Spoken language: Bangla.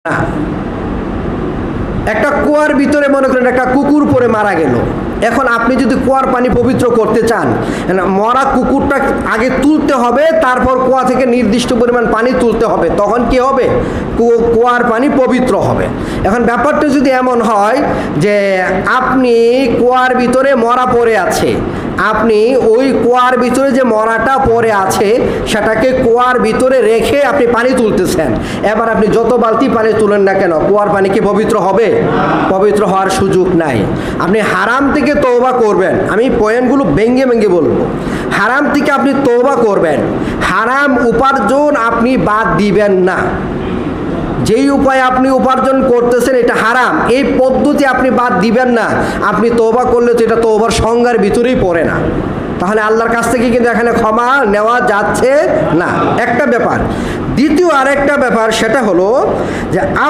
না। একটা কুয়ার ভিতরে মনে করেন একটা কুকুর পড়ে মারা গেল, এখন আপনি যদি কুয়ার পানি পবিত্র করতে চান, মরা কুকুরটা আগে তুলতে হবে, তারপর কুয়া থেকে নির্দিষ্ট পরিমাণ পানি তুলতে হবে, তখন কি হবে? কুয়ার পানি পবিত্র হবে। এখন ব্যাপারটা যদি এমন হয় যে আপনি কুয়ার ভিতরে মরা পড়ে আছে, আপনি ওই কুয়ার ভিতরে যে মরাটা পড়ে আছে সেটাকে কুয়ার ভিতরে রেখে আপনি পানি তুলতেছেন, এবার আপনি যত বালতি পানি তুলেন না কেন কুয়ার পানি কি পবিত্র হবে? পবিত্র হওয়ার সুযোগ নাই। আপনি হারাম থেকে তওবা করবেন, আমি পয়েন্টগুলো ভেঙ্গে ভেঙ্গে বলবো। হারাম থেকে আপনি তওবা করবেন, হারাম উপার্জন আপনি বাদ দিবেন না। যেই উপায়ে আপনি উপার্জন করতেছেন এটা হারাম, এই পদ্ধতি আপনি বাদ দিবেন না। আপনি তওবা করলে তো এটা তওবার সংজ্ঞার ভিতরেই পড়ে না, তাহলে আল্লাহর কাছ থেকে কিন্তু এখানে ক্ষমা নেওয়া যাচ্ছে না, একটা ব্যাপার। দ্বিতীয় আরেকটা ব্যাপার সেটা হলো যে